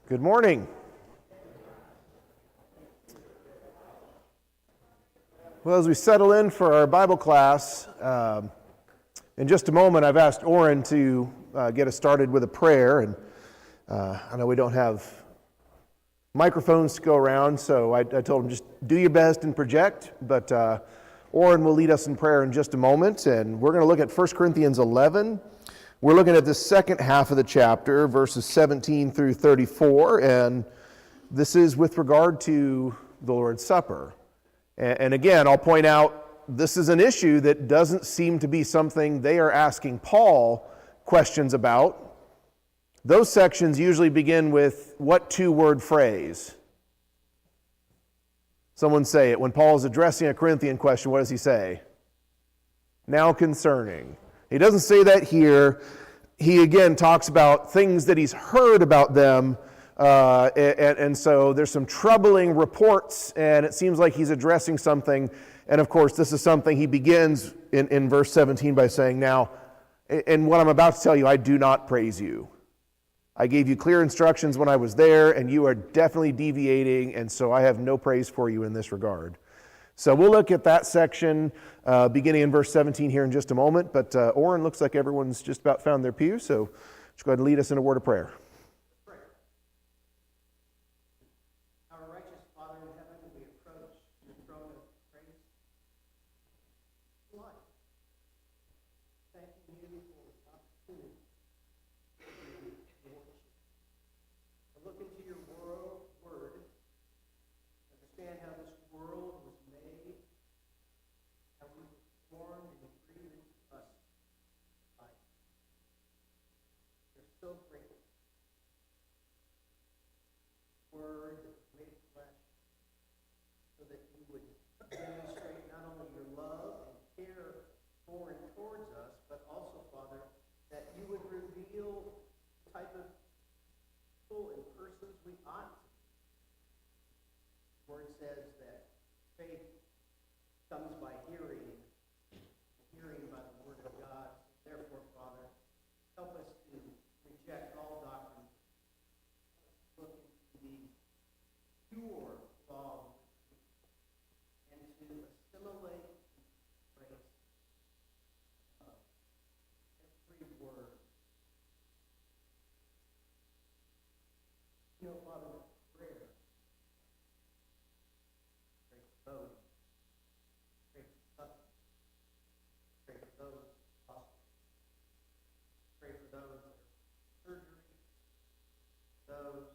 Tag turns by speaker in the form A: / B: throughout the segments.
A: Good morning. Well, as we settle in for our Bible class, in just a moment I've asked Orrin to get us started with a prayer, and I know we don't have microphones to go around, so I told him just do your best and project, but Orrin will lead us in prayer in just a moment, and we're going to look at 1 Corinthians 11. We're looking at the second half of the chapter, verses 17 through 34, and this is with regard to the Lord's Supper. And again, I'll point out, this is an issue that doesn't seem to be something they are asking Paul questions about. Those sections usually begin with what two-word phrase? Someone say it. When Paul is addressing a Corinthian question, what does he say? Now concerning. He doesn't say that here. He again talks about things that he's heard about them, and so there's some troubling reports, and it seems like he's addressing something. And of course, this is something he begins in verse 17 by saying, now, and what I'm about to tell you, I do not praise you. I gave you clear instructions when I was there, and you are definitely deviating, and so I have no praise for you in this regard. So we'll look at that section beginning in verse 17 here in just a moment. But Orrin, looks like everyone's just about found their pew, so just go ahead and lead us in a word of prayer.
B: Our righteous Father in heaven, we approach your throne of grace. Life. Thanking you for the opportunity to look into your word, understand how this world was made, how we were formed and created us. We're so grateful. Word that was made flesh, so that you would demonstrate not only your love and care for and towards us, but also, Father, that you would reveal the type of people and persons we ought to be. The word says that faith comes by hearing, and hearing by the word of God. Therefore, Father, help us to reject all doctrine, looking to the pure law, and to assimilate grace of every word. You know, Father, prayer. Pray for those. Pray for us. Pray for those hospitals. Pray for those that are surgery. Those.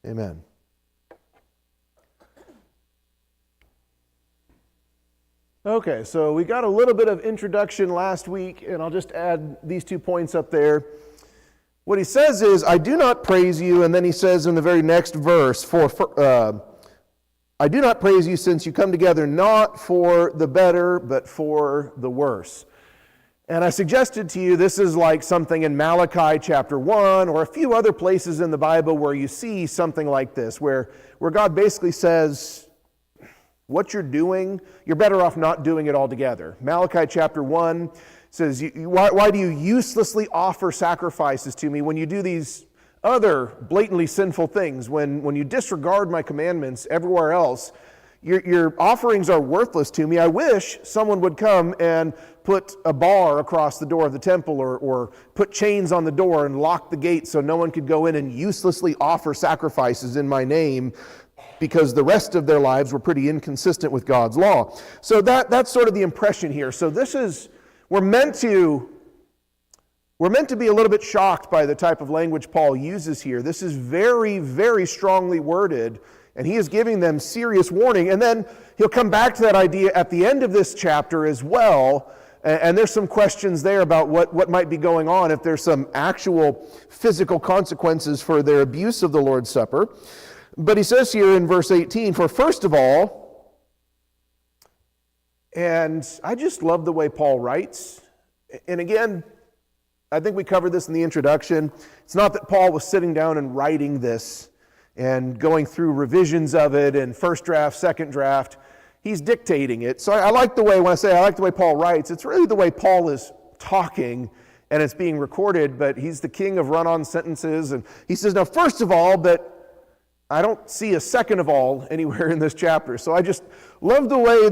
A: Amen. Okay, so we got a little bit of introduction last week, and I'll just add these 2 points up there. What he says is, I do not praise you, and then he says in the very next verse, I do not praise you since you come together not for the better, but for the worse. And I suggested to you this is like something in Malachi chapter 1 or a few other places in the Bible where you see something like this, where God basically says, what you're doing, you're better off not doing it altogether. Malachi chapter 1 says, why do you uselessly offer sacrifices to me when you do these other blatantly sinful things? When you disregard my commandments everywhere else, your offerings are worthless to me. I wish someone would come and put a bar across the door of the temple or put chains on the door and lock the gate so no one could go in and uselessly offer sacrifices in my name, because the rest of their lives were pretty inconsistent with God's law. So that's sort of the impression here. So we're meant to be a little bit shocked by the type of language Paul uses here. This is very, very strongly worded, and he is giving them serious warning. And then he'll come back to that idea at the end of this chapter as well, and there's some questions there about what might be going on, if there's some actual physical consequences for their abuse of the Lord's Supper. But he says here in verse 18, for first of all, and I just love the way Paul writes, And again, I think we covered this in the introduction. It's not that Paul was sitting down and writing this and going through revisions of it and first draft, second draft. He's dictating it. So I like the way, when I say I like the way Paul writes, it's really the way Paul is talking and it's being recorded, but he's the king of run-on sentences. And he says, now, first of all, but I don't see a second of all anywhere in this chapter. So I just love the way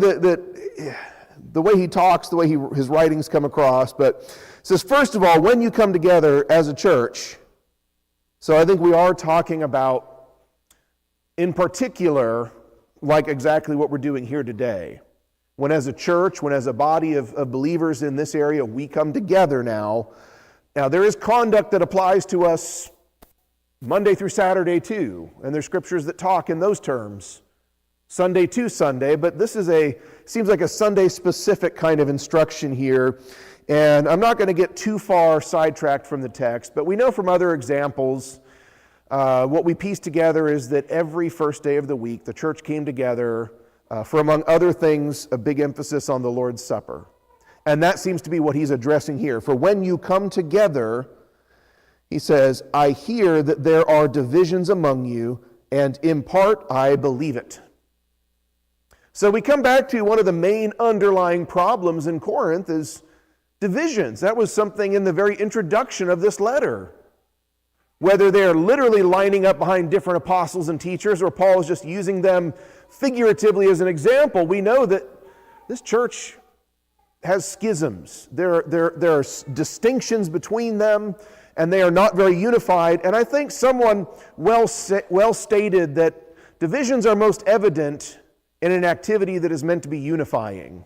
A: the way he talks, the way his writings come across. But it says, first of all, when you come together as a church, so I think we are talking about, in particular, like exactly what we're doing here today. When as a church, when as a body of believers in this area, we come together now. Now, there is conduct that applies to us Monday through Saturday too, and there's scriptures that talk in those terms, Sunday to Sunday, but this seems like a Sunday-specific kind of instruction here, and I'm not going to get too far sidetracked from the text, but we know from other examples, what we piece together is that every first day of the week, the church came together for, among other things, a big emphasis on the Lord's Supper. And that seems to be what he's addressing here. For when you come together, he says, I hear that there are divisions among you, and in part I believe it. So we come back to one of the main underlying problems in Corinth is divisions. That was something in the very introduction of this letter. Whether they're literally lining up behind different apostles and teachers, or Paul is just using them figuratively as an example, we know that this church has schisms. There are distinctions between them, and they are not very unified. And I think someone well stated that divisions are most evident in an activity that is meant to be unifying.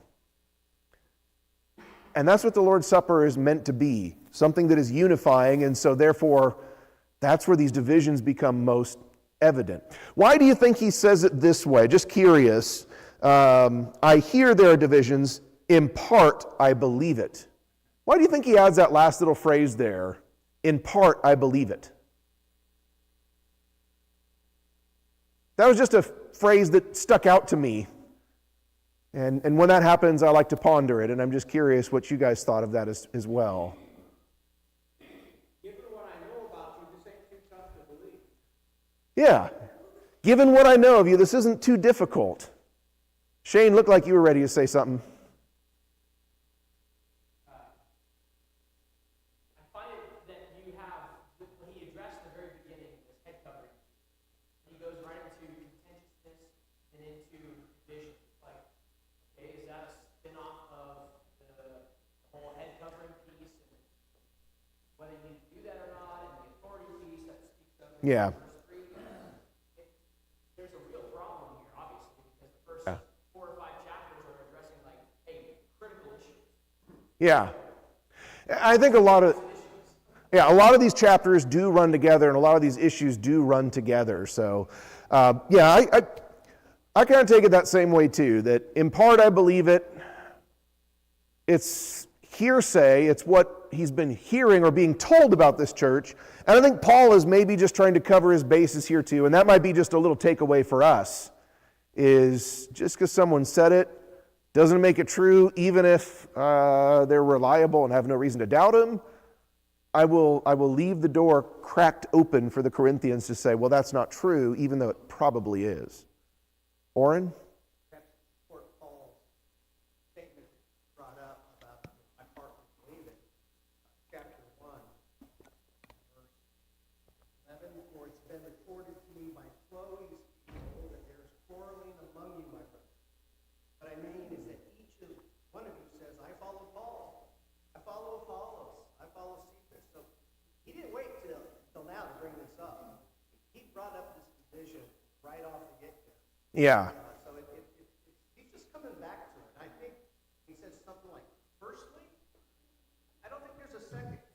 A: And that's what the Lord's Supper is meant to be, something that is unifying, and so therefore that's where these divisions become most evident. Why do you think he says it this way? Just curious. I hear there are divisions. In part, I believe it. Why do you think he adds that last little phrase there? In part, I believe it. That was just a phrase that stuck out to me. And when that happens, I like to ponder it. And I'm just curious what you guys thought of that as well. Yeah. Given what I know of you, this isn't too difficult. Shane looked like you were ready to say something.
C: I find it that you have, when he addressed the very beginning, this head covering, he goes right into contentiousness and into division. Like, okay, is that a spin-off of the whole head covering piece, and whether you need to do that or not, and the authority piece that speaks of it?
A: Yeah. Yeah. I think a lot of these chapters do run together, and a lot of these issues do run together. So, I kind of take it that same way too, that in part I believe it. It's hearsay. It's what he's been hearing or being told about this church. And I think Paul is maybe just trying to cover his bases here too, and that might be just a little takeaway for us, is just because someone said it, doesn't make it true, even if they're reliable and have no reason to doubt him. I will leave the door cracked open for the Corinthians to say, well, that's not true, even though it probably is. Orrin?
B: Perhaps support Paul's statement brought up about my part with David, chapter 1, verse 11, for it's been reported to me by Clovis people that there is quarreling among you, my brothers. What I mean is that each of one of you says, I follow Paul, I follow Apollos, I follow Cephas. So he didn't wait till now to bring this up. He brought up this division right off the get-go.
A: Yeah.
B: So he's just coming back to it. I think he says something like, firstly, I don't think there's a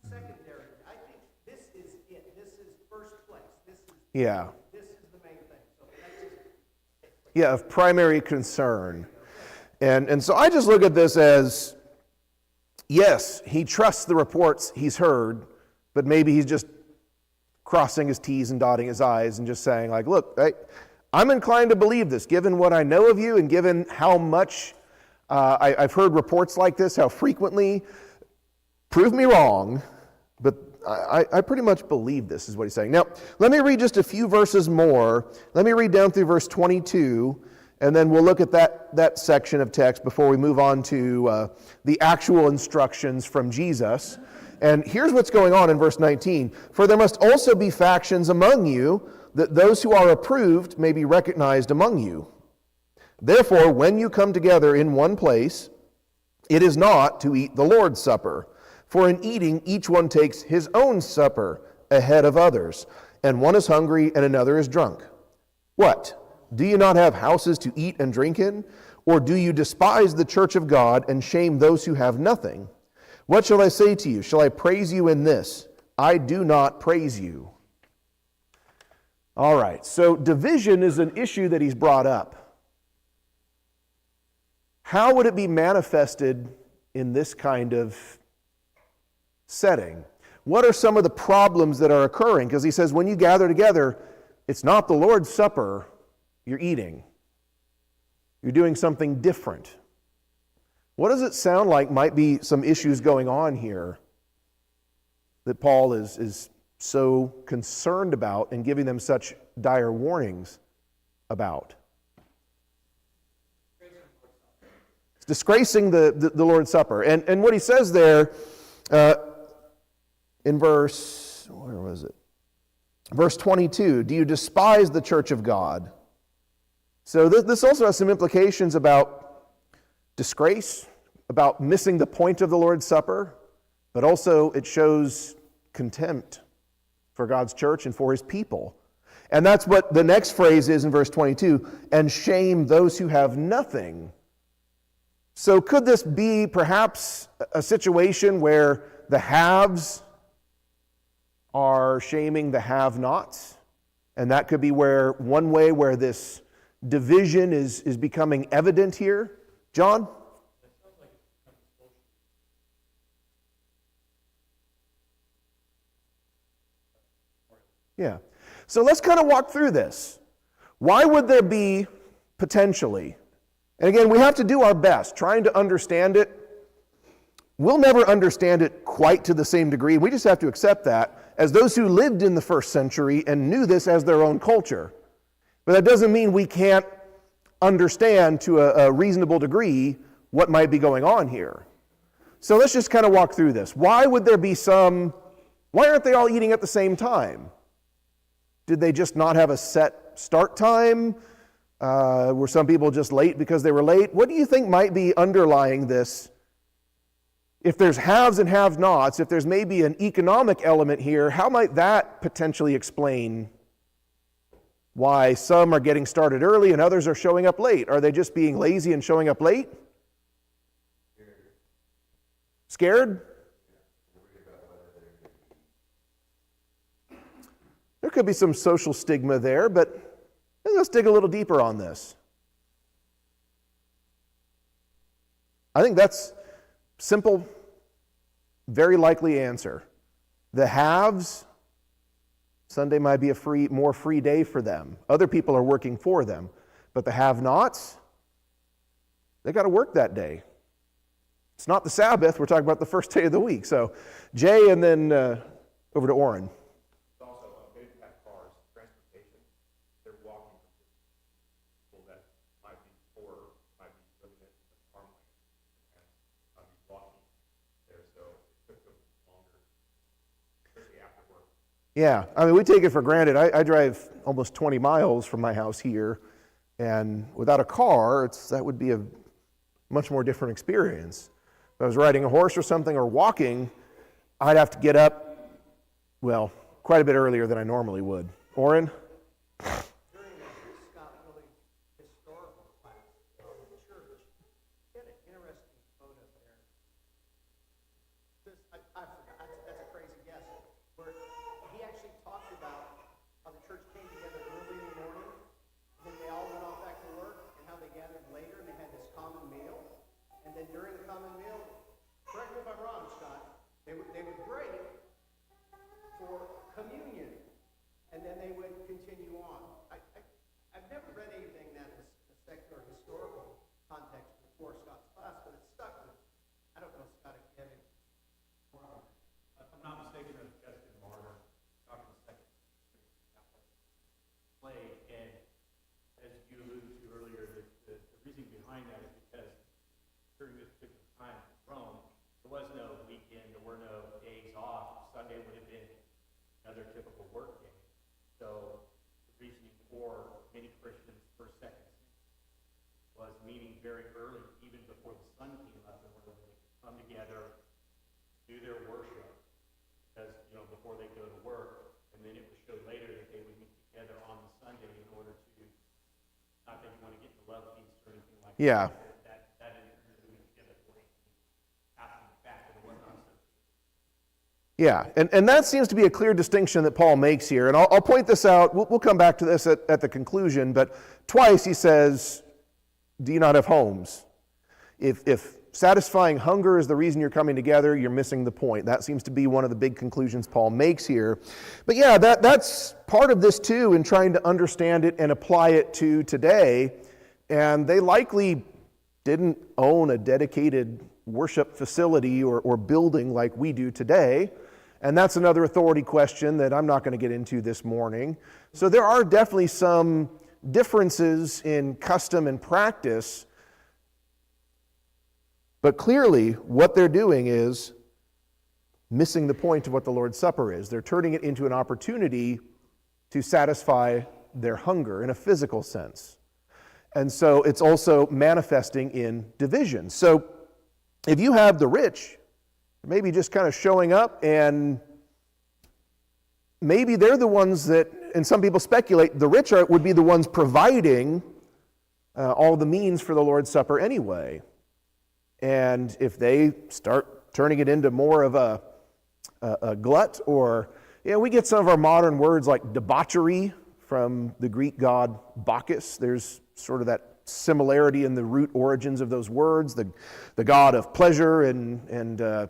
B: secondary. I think this is it. This is first place. This is the main thing. So that's just
A: of primary concern. And so I just look at this as, yes, he trusts the reports he's heard, but maybe he's just crossing his T's and dotting his I's and just saying, like, look, I'm inclined to believe this, given what I know of you and given how much I've heard reports like this, how frequently Prove me wrong, but I pretty much believe this is what he's saying. Now, let me read just a few verses more. Let me read down through verse 22, and then we'll look at that section of text before we move on to the actual instructions from Jesus. And here's what's going on in verse 19. For there must also be factions among you, that those who are approved may be recognized among you. Therefore, when you come together in one place, it is not to eat the Lord's Supper. For in eating, each one takes his own supper ahead of others, and one is hungry and another is drunk. What? Do you not have houses to eat and drink in? Or do you despise the church of God and shame those who have nothing? What shall I say to you? Shall I praise you in this? I do not praise you. All right, so division is an issue that he's brought up. How would it be manifested in this kind of setting? What are some of the problems that are occurring? Because he says when you gather together, it's not the Lord's Supper you're eating. You're doing something different. What does it sound like might be some issues going on here that Paul is so concerned about and giving them such dire warnings about? It's disgracing the Lord's Supper. And what he says there in verse 22, do you despise the church of God? So this also has some implications about disgrace, about missing the point of the Lord's Supper, but also it shows contempt for God's church and for his people. And that's what the next phrase is in verse 22, and shame those who have nothing. So could this be perhaps a situation where the haves are shaming the have-nots? And that could be where one way where this division is becoming evident here. John? Yeah. So let's kind of walk through this. Why would there be potentially, and again, we have to do our best trying to understand it. We'll never understand it quite to the same degree. We just have to accept that as those who lived in the first century and knew this as their own culture. But that doesn't mean we can't understand to a reasonable degree what might be going on here. So let's just kind of walk through this. Why would there be why aren't they all eating at the same time? Did they just not have a set start time? Were some people just late because they were late? What do you think might be underlying this? If there's haves and have-nots, if there's maybe an economic element here, how might that potentially explain why some are getting started early and others are showing up late? Are they just being lazy and showing up late? Scared? There could be some social stigma there, but let's dig a little deeper on this. I think that's simple, very likely answer. The haves, Sunday might be a more free day for them. Other people are working for them. But the have-nots, they got to work that day. It's not the Sabbath. We're talking about the first day of the week. So Jay, and then over to Orrin. Yeah, I mean, we take it for granted. I drive almost 20 miles from my house here, and without a car, that would be a much more different experience. If I was riding a horse or something or walking, I'd have to get up, well, quite a bit earlier than I normally would. Orrin?
B: During the Scott Willie historical class on the church, he had an interesting photo there. I forgot, that's a crazy guess, where he actually talked about how the church came together early in the morning, then they all went off back to work, and how they gathered later, and they had this common meal. And then during the common meal, correct me if I'm wrong, Scott, they would break for communion, and then they would continue on. I've never read anything that is a secular historical context before Scott's class, but it stuck with me. I don't know, Scott, if you have any more
D: meet very early, even before the sun came up, in order that they could come together, do their worship, because, before they go to work, and then it was showed later that they would meet together on the Sunday in order to, not that you want to get to love feast or anything like
A: Yeah.
D: that didn't really together for after the fact, but it wasn't on Sunday.
A: Yeah, and that seems to be a clear distinction that Paul makes here. And I'll point this out. We'll come back to this at the conclusion, but twice he says, do you not have homes? If satisfying hunger is the reason you're coming together, you're missing the point. That seems to be one of the big conclusions Paul makes here. But yeah, that's part of this too, in trying to understand it and apply it to today. And they likely didn't own a dedicated worship facility or building like we do today. And that's another authority question that I'm not going to get into this morning. So there are definitely some differences in custom and practice. But clearly, what they're doing is missing the point of what the Lord's Supper is. They're turning it into an opportunity to satisfy their hunger in a physical sense. And so it's also manifesting in division. So if you have the rich maybe just kind of showing up, and maybe they're the ones that, and some people speculate, the rich would be the ones providing all the means for the Lord's Supper anyway. And if they start turning it into more of a glut, or, we get some of our modern words like debauchery from the Greek god Bacchus. There's sort of that similarity in the root origins of those words, the god of pleasure and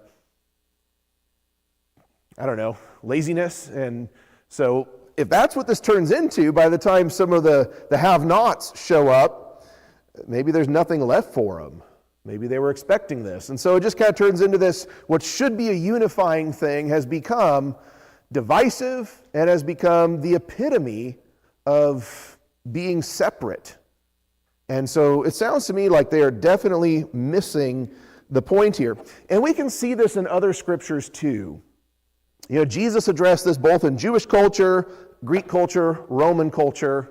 A: laziness. And so if that's what this turns into, by the time some of the have-nots show up, maybe there's nothing left for them. Maybe they were expecting this. And so it just kind of turns into this, what should be a unifying thing has become divisive and has become the epitome of being separate. And so it sounds to me like they are definitely missing the point here. And we can see this in other scriptures too. Jesus addressed this both in Jewish culture, Greek culture, Roman culture.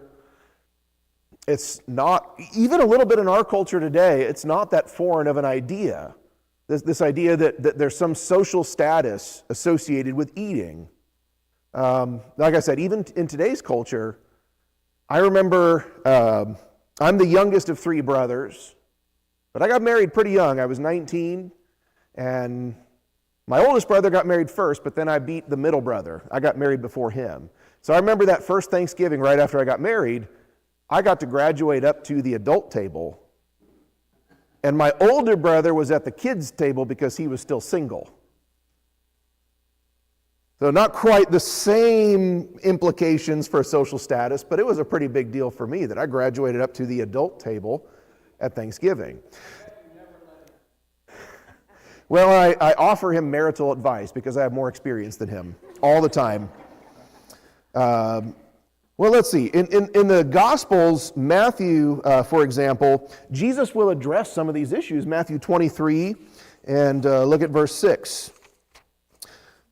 A: It's not, even a little bit in our culture today, it's not that foreign of an idea. This idea that there's some social status associated with eating. Like I said, even in today's culture, I remember I'm the youngest of three brothers, but I got married pretty young. I was 19, and my oldest brother got married first, but then I beat the middle brother. I got married before him. So I remember that first Thanksgiving right after I got married, I got to graduate up to the adult table. And my older brother was at the kids' table because he was still single. So not quite the same implications for social status, but it was a pretty big deal for me that I graduated up to the adult table at Thanksgiving. Well, I offer him marital advice because I have more experience than him all the time. Well, let's see. In the Gospels, Matthew, for example, Jesus will address some of these issues. Matthew 23, and look at verse 6.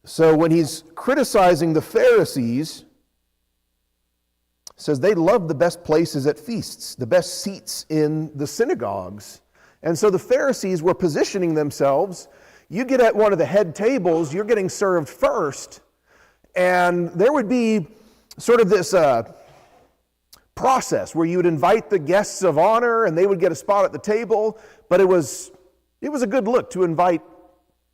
A: So when he's criticizing the Pharisees, says they love the best places at feasts, the best seats in the synagogues. And so the Pharisees were positioning themselves. You get at one of the head tables, you're getting served first, and there would be sort of this process where you would invite the guests of honor and they would get a spot at the table, but it was a good look to invite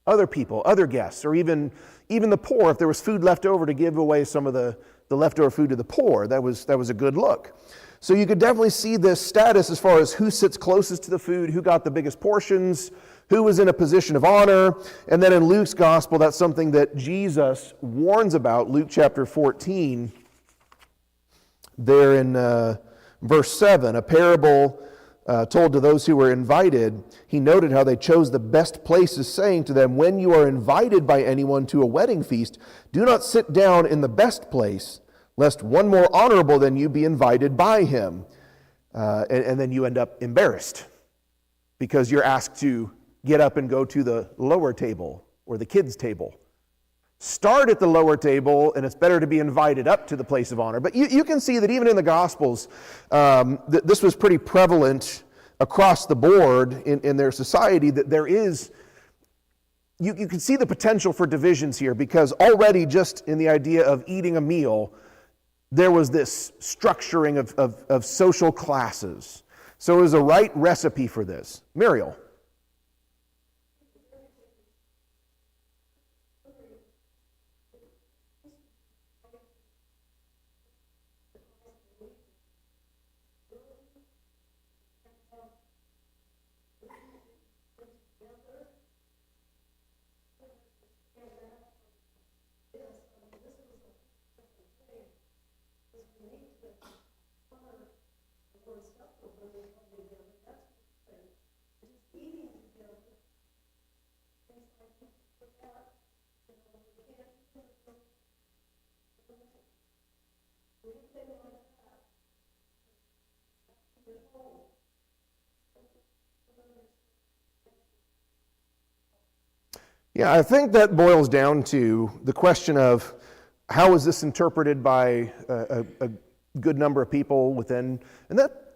A: other people, other guests, or even the poor, if there was food left over, to give away some of the leftover food to the poor. That was a good look. So you could definitely see this status as far as who sits closest to the food, who got the biggest portions, who was in a position of honor. And then in Luke's gospel, that's something that Jesus warns about. Luke chapter 14, there in verse 7, a parable told to those who were invited. He noted how they chose the best places, saying to them, when you are invited by anyone to a wedding feast, do not sit down in the best place, lest one more honorable than you be invited by him. And then you end up embarrassed because you're asked to get up and go to the lower table or the kids' table. Start at the lower table, and it's better to be invited up to the place of honor. But you can see that even in the Gospels, this was pretty prevalent across the board in their society that there is, you can see the potential for divisions here, because already just in the idea of eating a meal, there was this structuring of social classes. So it was a right recipe for this. Muriel. Yeah, I think that boils down to the question of how is this interpreted by a good number of people within, and that,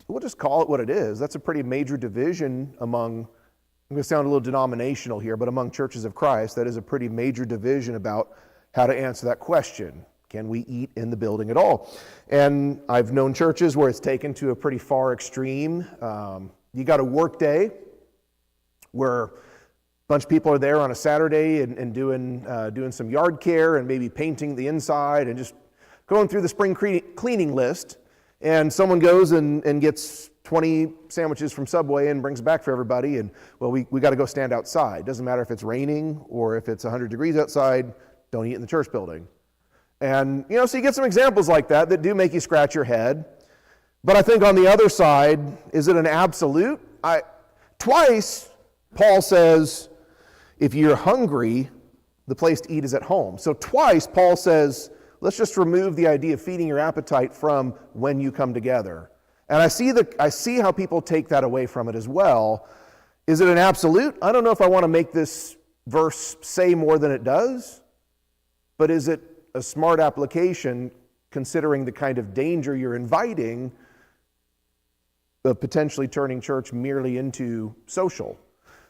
A: we'll just call it what it is. That's a pretty major division among, I'm going to sound a little denominational here, but among churches of Christ, that is a pretty major division about how to answer that question. Can we eat in the building at all? And I've known churches where it's taken to a pretty far extreme. You got a work day where a bunch of people are there on a Saturday and doing some yard care and maybe painting the inside and just going through the spring cleaning list. And someone goes and gets 20 sandwiches from Subway and brings back for everybody. And, well, we got to go stand outside. Doesn't matter if it's raining or if it's 100 degrees outside, don't eat in the church building. And, so you get some examples like that do make you scratch your head. But I think on the other side, is it an absolute? Twice, Paul says, if you're hungry, the place to eat is at home. So twice, Paul says, let's just remove the idea of feeding your appetite from when you come together. And I see how people take that away from it as well. Is it an absolute? I don't know if I want to make this verse say more than it does, but is it a smart application considering the kind of danger you're inviting of potentially turning church merely into social?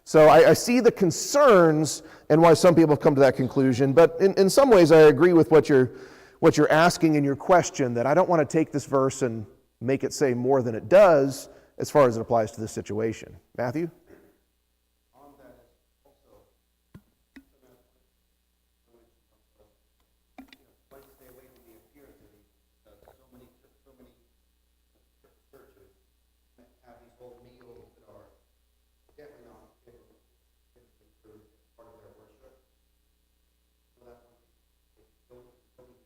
A: So I see the concerns and why some people have come to that conclusion, but in some ways I agree with what you're asking in your question, that I don't want to take this verse and make it say more than it does as far as it applies to this situation. Matthew?
B: On that is also, try to stay away from the appearance of these, so many churches have these whole meals that are definitely not part of their worship. So that's don't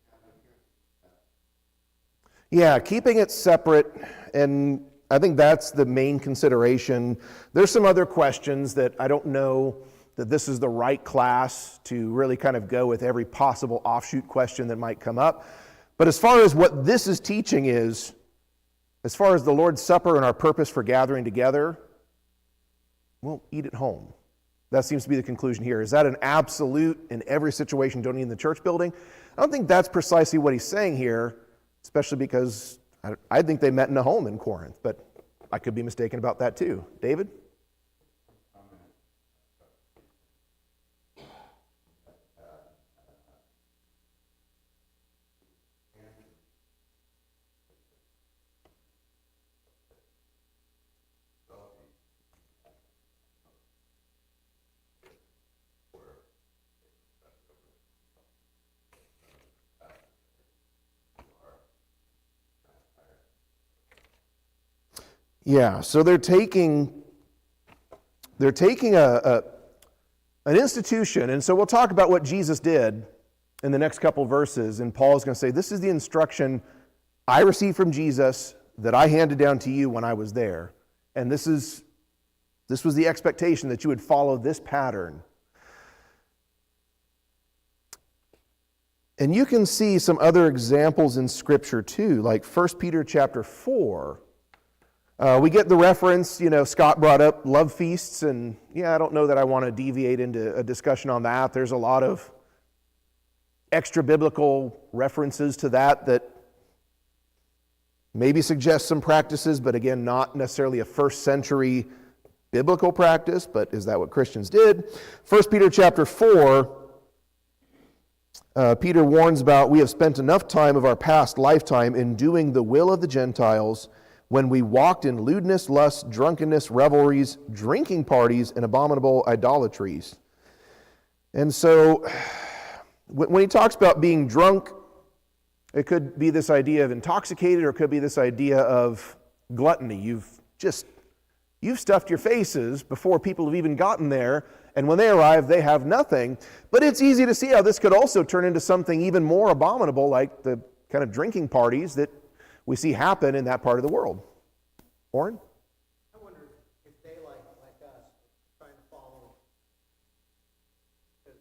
B: have an appearance of that.
A: Yeah, keeping it separate, and I think that's the main consideration. There's some other questions that I don't know that this is the right class to really kind of go with every possible offshoot question that might come up. But as far as what this is teaching is, as far as the Lord's Supper and our purpose for gathering together, we'll eat at home. That seems to be the conclusion here. Is that an absolute in every situation, don't eat in the church building? I don't think that's precisely what he's saying here, especially because I think they met in a home in Corinth, but I could be mistaken about that too. David? Yeah, so they're taking an institution, and so we'll talk about what Jesus did in the next couple verses, and Paul's going to say, this is the instruction I received from Jesus that I handed down to you when I was there, and this was the expectation that you would follow this pattern. And you can see some other examples in Scripture too, like 1 Peter chapter 4. We get the reference, Scott brought up love feasts, and I don't know that I want to deviate into a discussion on that. There's a lot of extra biblical references to that maybe suggests some practices, but again, not necessarily a first century biblical practice, but is that what Christians did? 1 Peter chapter 4, Peter warns about, we have spent enough time of our past lifetime in doing the will of the Gentiles when we walked in lewdness, lust, drunkenness, revelries, drinking parties, and abominable idolatries. And so, when he talks about being drunk, it could be this idea of intoxicated, or it could be this idea of gluttony. You've stuffed your faces before people have even gotten there, and when they arrive, they have nothing. But it's easy to see how this could also turn into something even more abominable, like the kind of drinking parties that we see happen in that part of the world. Warren?
B: I wonder if they, like us, are trying to follow, because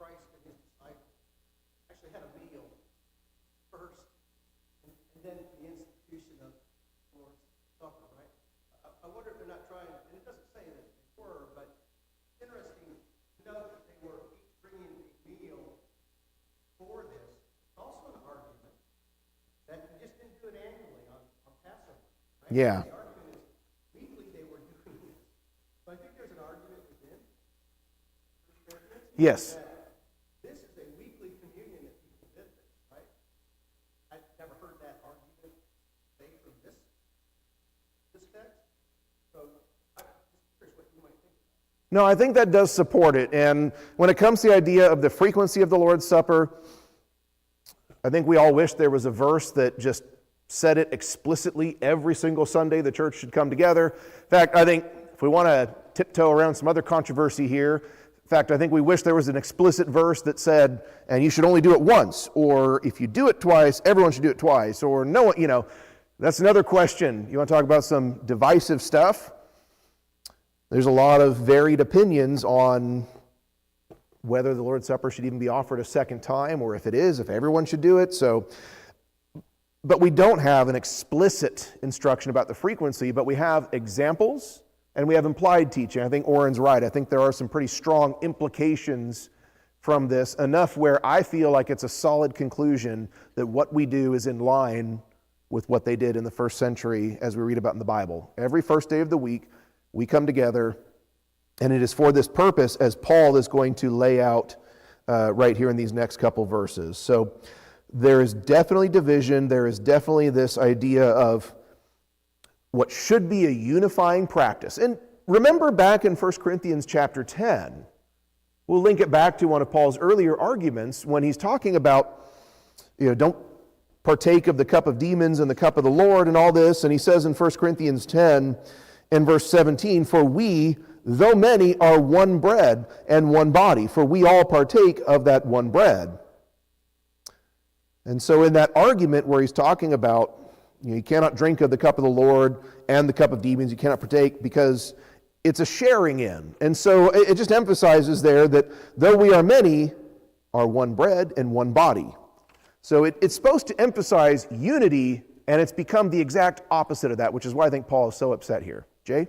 B: Christ and his disciples actually had a meal first, and then the institution of the Lord's Supper, right? I wonder if they're not trying, and it doesn't say that they were, but it's interesting to note that they were each bringing a meal for this. Also an argument that you just didn't do it annually on Passover, right?
A: Yeah.
B: The argument is weekly they were doing this. So I think there's an argument within Christianity
A: Yes.
B: that this is a weekly communion that people did this, right? I've never heard that argument made from this text. So I'm just curious what you might think.
A: No, I think that does support it. And when it comes to the idea of the frequency of the Lord's Supper, I think we all wish there was a verse that just said it explicitly every single Sunday the church should come together. In fact, I think if we want to tiptoe around some other controversy here, in fact, I think we wish there was an explicit verse that said, and you should only do it once, or if you do it twice, everyone should do it twice, or no, that's another question. You want to talk about some divisive stuff? There's a lot of varied opinions on whether the Lord's Supper should even be offered a second time, or if it is, if everyone should do it. But we don't have an explicit instruction about the frequency, but we have examples and we have implied teaching. I think Oren's right. I think there are some pretty strong implications from this, enough where I feel like it's a solid conclusion that what we do is in line with what they did in the first century as we read about in the Bible. Every first day of the week, we come together, and it is for this purpose, as Paul is going to lay out right here in these next couple verses. So there is definitely division. There is definitely this idea of what should be a unifying practice. And remember back in 1 Corinthians chapter 10, we'll link it back to one of Paul's earlier arguments when he's talking about, don't partake of the cup of demons and the cup of the Lord and all this. And he says in 1 Corinthians 10 and verse 17, for we, though many, are one bread and one body, for we all partake of that one bread. And so in that argument where he's talking about, you cannot drink of the cup of the Lord and the cup of demons, you cannot partake because it's a sharing in. And so it just emphasizes there that though we are many, are one bread and one body. So it's supposed to emphasize unity, and it's become the exact opposite of that, which is why I think Paul is so upset here. Jay?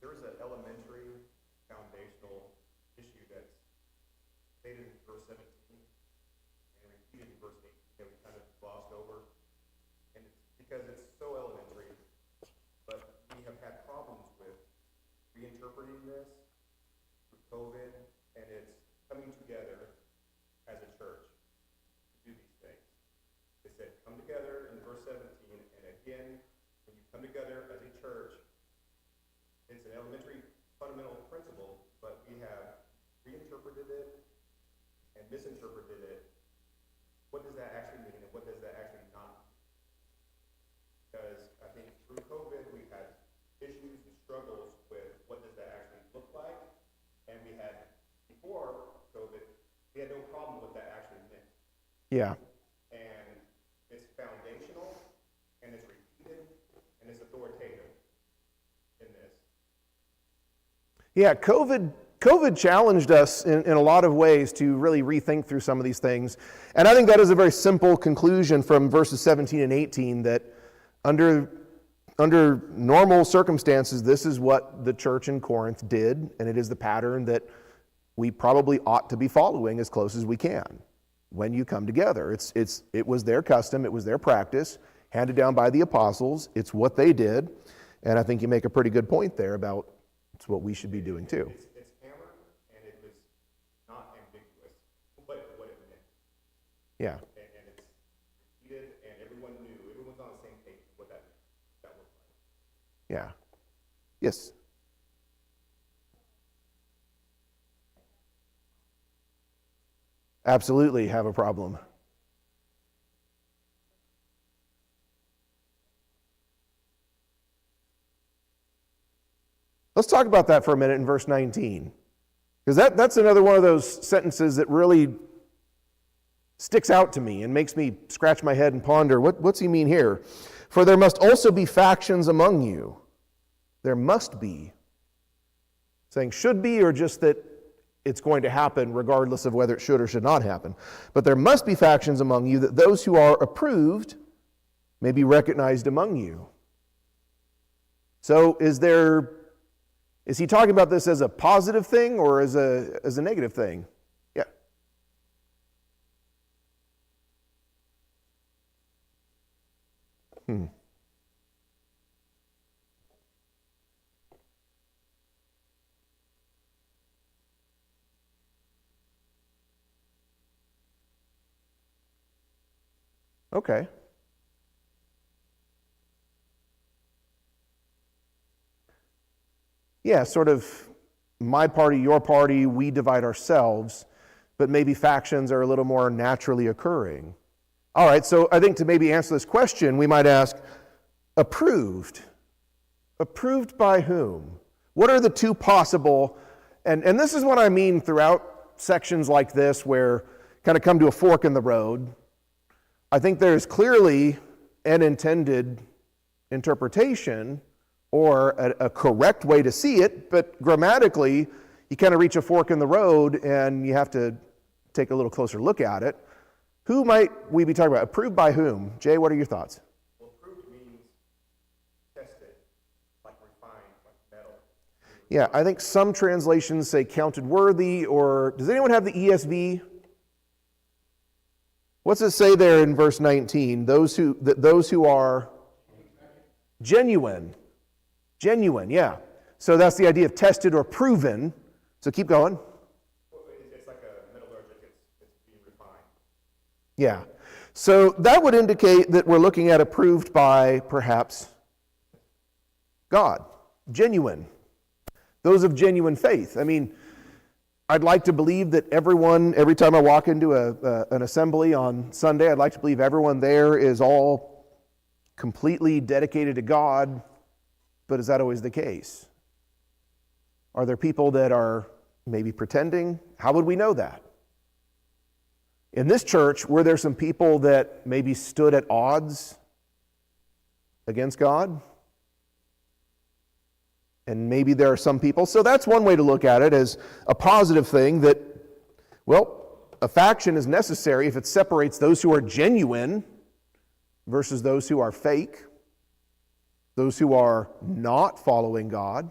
E: There is an elementary foundational issue that's stated in verse 17 and repeated in verse 18 that we kind of glossed over. And it's because it's so elementary, but we have had problems with reinterpreting this with COVID, and it's coming together as a church to do these things. It said, come together in verse 17, and again, when you come together as a church, it's an elementary fundamental principle, but we have reinterpreted it and misinterpreted it. What does that actually mean, and what does that actually not mean? Because I think through COVID, we've had issues and struggles with what does that actually look like, and we had, before COVID, we had no problem with what that actually meant.
A: Yeah.
E: And it's foundational, and it's repeated, and it's authoritative in this.
A: Yeah, COVID challenged us in a lot of ways to really rethink through some of these things. And I think that is a very simple conclusion from verses 17 and 18 that under normal circumstances, this is what the church in Corinth did, and it is the pattern that we probably ought to be following as close as we can when you come together. It was their custom, it was their practice. handed down by the apostles. It's what they did. And I think you make a pretty good point there about it's what we should be doing too.
E: It's hammered, and it was not ambiguous, what it meant.
A: Yeah.
E: And it's repeated, and everyone's on the same page with what that looked like.
A: Yeah. Yes. Absolutely have a problem. Let's talk about that for a minute in verse 19. Because that's another one of those sentences that really sticks out to me and makes me scratch my head and ponder, what's he mean here? For there must also be factions among you. There must be. Saying should be, or just that it's going to happen regardless of whether it should or should not happen. But there must be factions among you, that those who are approved may be recognized among you. So is he talking about this as a positive thing or as a negative thing? Yeah. Okay. Yeah, sort of my party, your party, we divide ourselves, but maybe factions are a little more naturally occurring. All right, so I think to maybe answer this question, we might ask, approved? Approved by whom? What are the two possible, and this is what I mean throughout sections like this where kind of come to a fork in the road. I think there's clearly an intended interpretation or a correct way to see it, but grammatically, you kind of reach a fork in the road and you have to take a little closer look at it. Who might we be talking about? Approved by whom? Jay, what are your thoughts?
E: Well, approved means tested, like refined, like metal.
A: Yeah, I think some translations say counted worthy, or does anyone have the ESV? What's it say there in verse 19? Those who are genuine. Genuine, yeah. So that's the idea of tested or proven. So keep going.
E: Well, it's like a metallurgic, it's being refined.
A: Yeah. So that would indicate that we're looking at approved by perhaps God. Genuine. Those of genuine faith. I mean, I'd like to believe that everyone, every time I walk into an assembly on Sunday, I'd like to believe everyone there is all completely dedicated to God. But is that always the case? Are there people that are maybe pretending? How would we know that? In this church, were there some people that maybe stood at odds against God? And maybe there are some people. So that's one way to look at it, as a positive thing that, well, a faction is necessary if it separates those who are genuine versus those who are fake. Those who are not following God.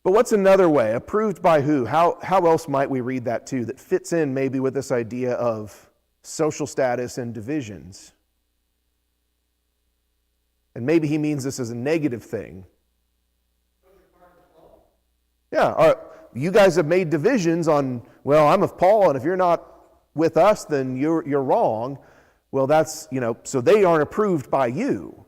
A: But what's another way? Approved by who? How else might we read that too, that fits in maybe with this idea of social status and divisions? And maybe he means this as a negative thing. Yeah, you guys have made divisions on, well, I'm of Paul, and if you're not with us, then you're wrong. Well, that's, so they aren't approved by you.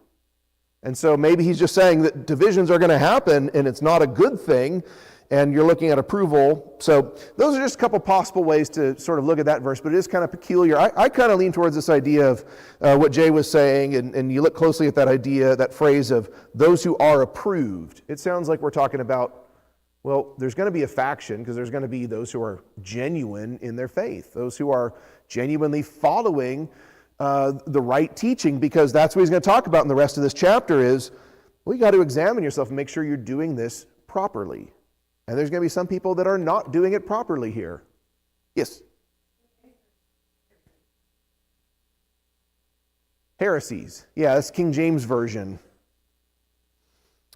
A: And so maybe he's just saying that divisions are going to happen and it's not a good thing, and you're looking at approval. So those are just a couple possible ways to sort of look at that verse, but it is kind of peculiar. I kind of lean towards this idea of what Jay was saying, and you look closely at that idea, that phrase of those who are approved. It sounds like we're talking about, well, there's going to be a faction because there's going to be those who are genuine in their faith, those who are genuinely following the right teaching, because that's what he's going to talk about in the rest of this chapter is, well, you got to examine yourself and make sure you're doing this properly. And there's going to be some people that are not doing it properly here. Yes? Heresies. Yeah, that's King James Version.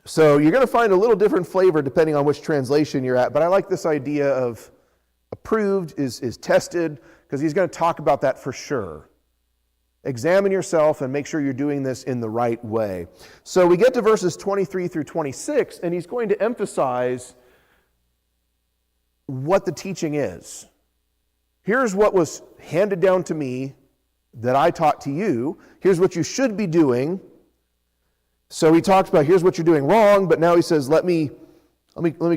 A: So you're going to find a little different flavor depending on which translation you're at, but I like this idea of approved is tested, because he's going to talk about that for sure. Examine yourself and make sure you're doing this in the right way. So we get to verses 23 through 26, and he's going to emphasize what the teaching is. Here's what was handed down to me that I taught to you. Here's what you should be doing. So he talks about here's what you're doing wrong, but now he says, let me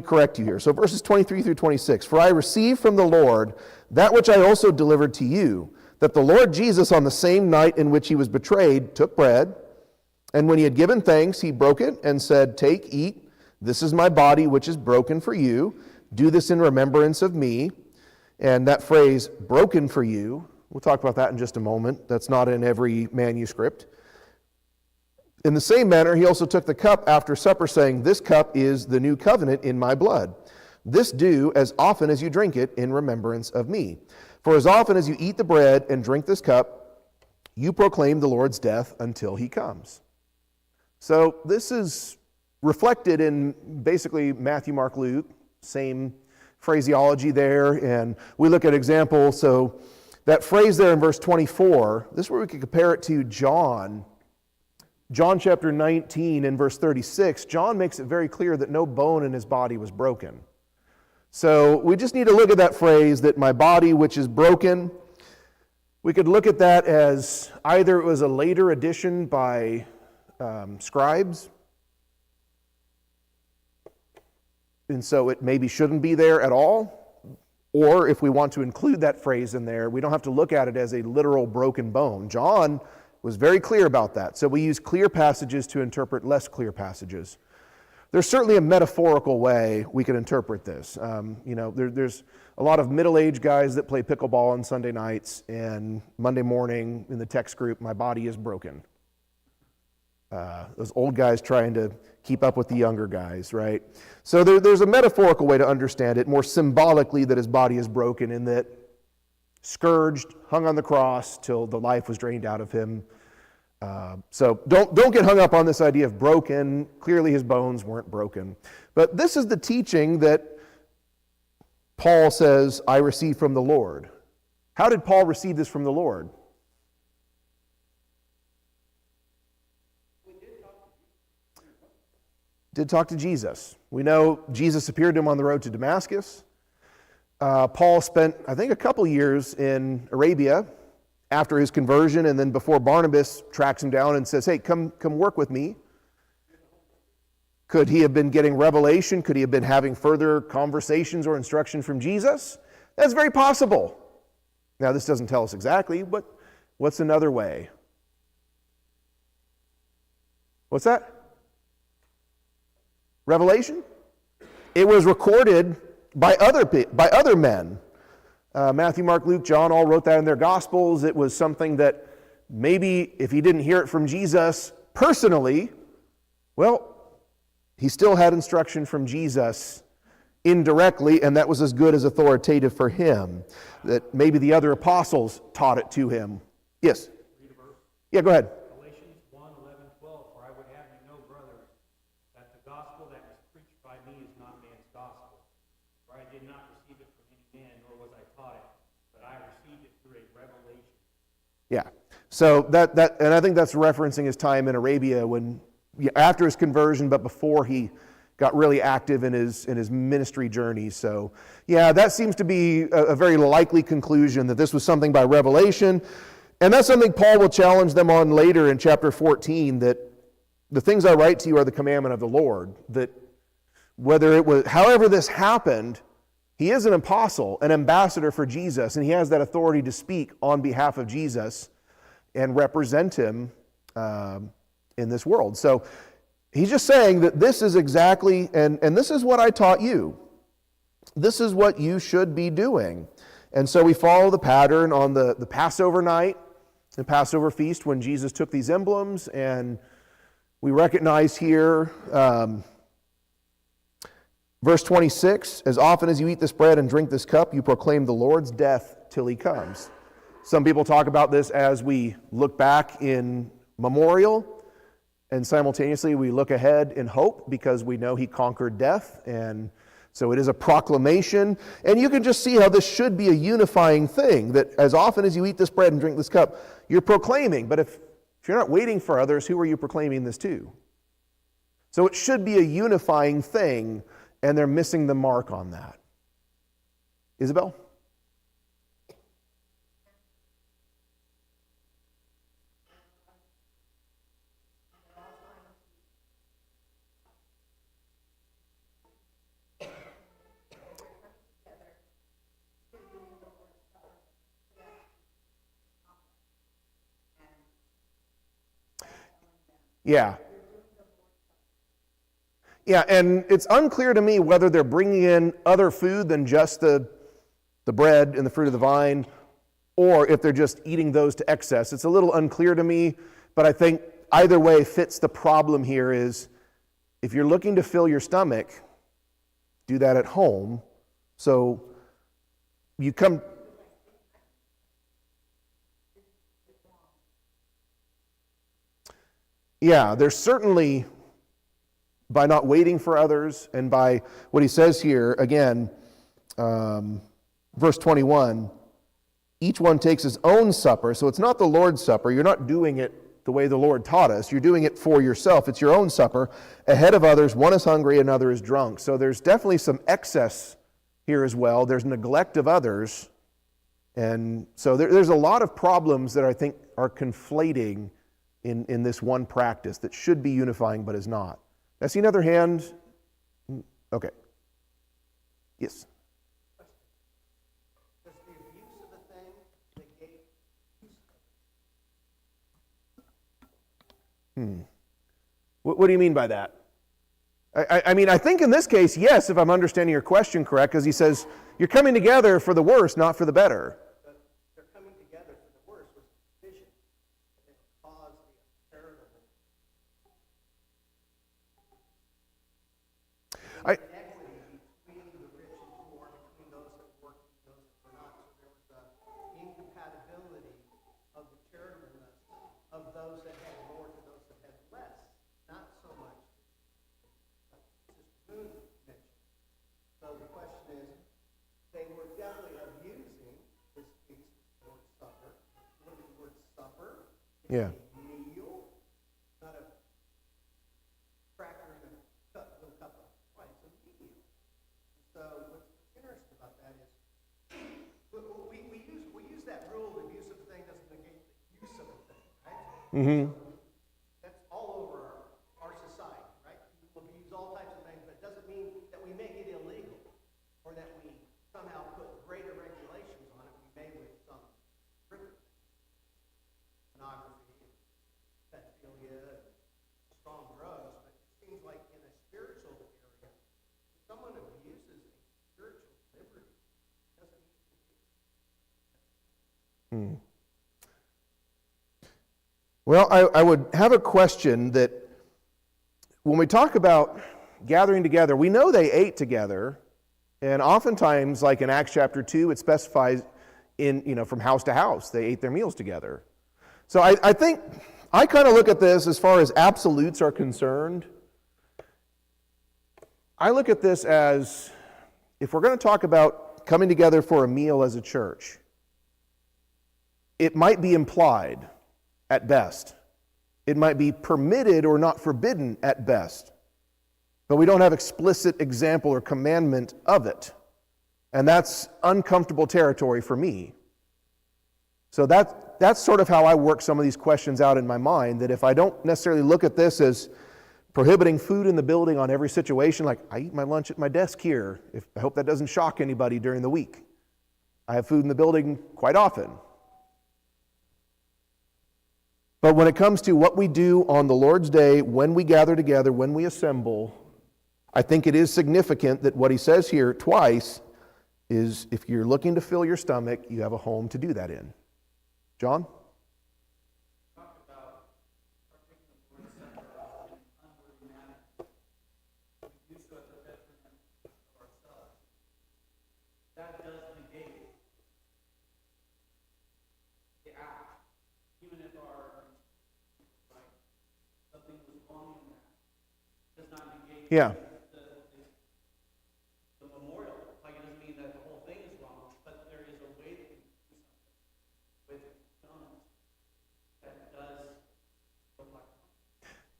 A: correct you here. So verses 23 through 26. For I received from the Lord that which I also delivered to you, that the Lord Jesus on the same night in which he was betrayed took bread, and when he had given thanks, he broke it and said, take, eat, this is my body which is broken for you. Do this in remembrance of me. And that phrase, broken for you, we'll talk about that in just a moment. That's not in every manuscript. In the same manner, he also took the cup after supper, saying, this cup is the new covenant in my blood. This do as often as you drink it in remembrance of me. For as often as you eat the bread and drink this cup, you proclaim the Lord's death until he comes. So this is reflected in basically Matthew, Mark, Luke, same phraseology there. And we look at example, so that phrase there in verse 24, this is where we can compare it to John chapter 19 and verse 36. John makes it very clear that no bone in his body was broken. So we just need to look at that phrase, that my body which is broken. We could look at that as either it was a later addition by scribes, and so it maybe shouldn't be there at all. Or if we want to include that phrase in there, we don't have to look at it as a literal broken bone. John was very clear about that. So we use clear passages to interpret less clear passages. There's certainly a metaphorical way we can interpret this. There's a lot of middle-aged guys that play pickleball on Sunday nights, and Monday morning in the text group, my body is broken. Those old guys trying to keep up with the younger guys, right? So there's a metaphorical way to understand it, more symbolically, that his body is broken, in that scourged, hung on the cross till the life was drained out of him. So don't get hung up on this idea of broken. Clearly his bones weren't broken. But this is the teaching that Paul says, I received from the Lord. How did Paul receive this from the Lord? Did talk to Jesus. We know Jesus appeared to him on the road to Damascus. Paul spent, I think, a couple years in Arabia after his conversion, and then before Barnabas tracks him down and says, hey, come work with me. Could he have been getting revelation? Could he have been having further conversations or instruction from Jesus? That's very possible. Now, this doesn't tell us exactly, but what's another way? What's that? Revelation? It was recorded by other men. Matthew, Mark, Luke, John all wrote that in their Gospels. It was something that maybe if he didn't hear it from Jesus personally, well, he still had instruction from Jesus indirectly, and that was as good as authoritative for him. That maybe the other apostles taught it to him. Yes? Yeah, go ahead.
D: Galatians 1:11-12, for I would have you know, brothers, that the gospel that was preached by me is not man's gospel. For I did not receive it from any man, nor was I taught it, but I received it through a revelation.
A: Yeah. So that and I think that's referencing his time in Arabia, when after his conversion, but before he got really active in his ministry journey. So yeah, that seems to be a very likely conclusion, that this was something by revelation. And that's something Paul will challenge them on later in chapter 14, that the things I write to you are the commandment of the Lord. That whether it was, however this happened, he is an apostle, an ambassador for Jesus, and he has that authority to speak on behalf of Jesus and represent him in this world. So he's just saying that this is exactly, and this is what I taught you. This is what you should be doing. And so we follow the pattern on the Passover night, the Passover feast, when Jesus took these emblems, and we recognize here, verse 26, as often as you eat this bread and drink this cup, you proclaim the Lord's death till he comes. Some people talk about this as we look back in memorial, and simultaneously we look ahead in hope, because we know he conquered death, and So it is a proclamation, and you can just see how this should be a unifying thing, that as often as you eat this bread and drink this cup, you're proclaiming. But if you're not waiting for others, who are you proclaiming this to? So it should be a unifying thing, and they're missing the mark on that. Isabel? Yeah. Yeah, and it's unclear to me whether they're bringing in other food than just the bread and the fruit of the vine, or if they're just eating those to excess. It's a little unclear to me, but I think either way fits the problem here is if you're looking to fill your stomach, do that at home. So you come... Yeah, there's certainly, by not waiting for others, and by what he says here, again, verse 21, each one takes his own supper. So it's not the Lord's Supper. You're not doing it the way the Lord taught us. You're doing it for yourself. It's your own supper. Ahead of others, one is hungry, another is drunk. So there's definitely some excess here as well. There's neglect of others. And so there's a lot of problems that I think are conflating in this one practice that should be unifying but is not. I see another hand. Okay. Yes.
B: Does the abuse of the thing negate use of it?
A: What do you mean by that? I mean, I think in this case, yes, if I'm understanding your question correct, because he says, you're coming together for the worse, not for the better.
B: But they're coming together for the worse with division that caused the charitable inequity between the rich and poor, between those that work and those that were not. So there was an incompatibility of the charitableness of those that had more to those that had less. Not so much just food mentioned. So the question is, they were definitely abusing this feast, the word supper. Look at the word supper. It's
A: Yeah.
B: a meal, not a cracker and a little cup of wine. It's a meal. So what's interesting about that is we use that rule, the use of a thing doesn't negate the use of a thing, right?
A: Mm-hmm.
B: That's all over our society, right? People abuse all types of things, but it doesn't mean that we make it illegal or that we somehow put greater regulations on it. We may with some pornography, pedophilia, strong drugs, but it seems like in a spiritual area, if someone abuses a spiritual liberty, it doesn't need to be.
A: Well, I would have a question that when we talk about gathering together, we know they ate together, and oftentimes, like in Acts chapter 2, it specifies from house to house, they ate their meals together. So I think I kind of look at this as far as absolutes are concerned. I look at this as, if we're going to talk about coming together for a meal as a church, it might be implied at best. It might be permitted or not forbidden at best. But we don't have explicit example or commandment of it. And that's uncomfortable territory for me. So that's sort of how I work some of these questions out in my mind, that if I don't necessarily look at this as prohibiting food in the building on every situation, like I eat my lunch at my desk here, I hope that doesn't shock anybody during the week. I have food in the building quite often. But when it comes to what we do on the Lord's Day, when we gather together, when we assemble, I think it is significant that what he says here twice is if you're looking to fill your stomach, you have a home to do that in. John?
C: That does negate the act, even if something was wrong in that, does not negate
A: Yeah.
C: the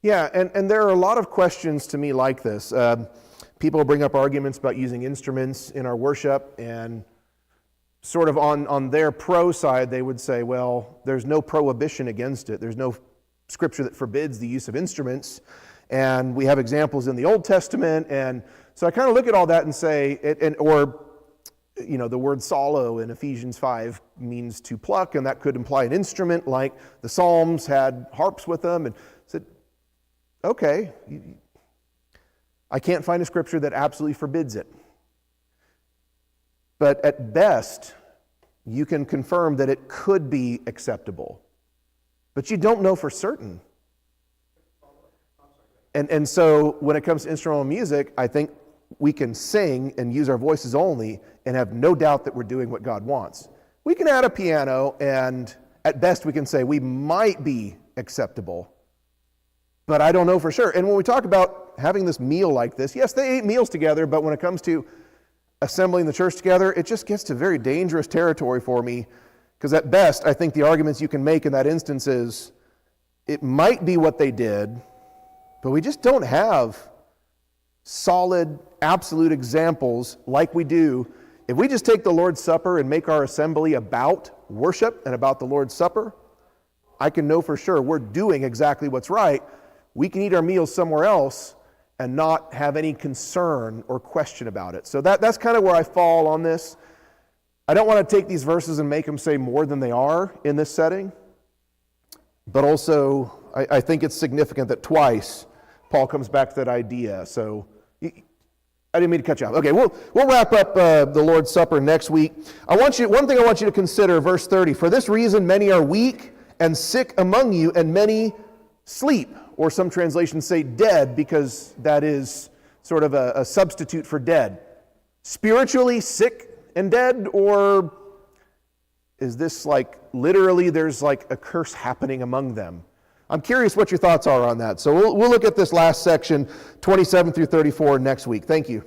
A: Yeah, and there are a lot of questions to me like this. People bring up arguments about using instruments in our worship, and sort of on their pro side, they would say, well, there's no prohibition against it. There's no scripture that forbids the use of instruments, and we have examples in the Old Testament, and so I kind of look at all that and say, the word solo in Ephesians 5 means to pluck, and that could imply an instrument, like the Psalms had harps with them, and said, okay, I can't find a scripture that absolutely forbids it. But at best, you can confirm that it could be acceptable. But you don't know for certain. And so when it comes to instrumental music, I think we can sing and use our voices only and have no doubt that we're doing what God wants. We can add a piano, and at best we can say we might be acceptable. But I don't know for sure. And when we talk about having this meal like this, yes, they ate meals together, but when it comes to assembling the church together, it just gets to very dangerous territory for me, because at best, I think the arguments you can make in that instance is it might be what they did, but we just don't have solid, absolute examples like we do. If we just take the Lord's Supper and make our assembly about worship and about the Lord's Supper, I can know for sure we're doing exactly what's right. We can eat our meals somewhere else and not have any concern or question about it. So that's kind of where I fall on this. I don't want to take these verses and make them say more than they are in this setting, but also I think it's significant that twice Paul comes back to that idea. So I didn't mean to cut you off. Okay, we'll wrap up the Lord's Supper next week. One thing I want you to consider, verse 30. For this reason, many are weak and sick among you, and many sleep. Or some translations say dead, because that is sort of a substitute for dead. Spiritually sick and dead, or is this like literally there's like a curse happening among them? I'm curious what your thoughts are on that. So we'll look at this last section, 27 through 34, next week. Thank you.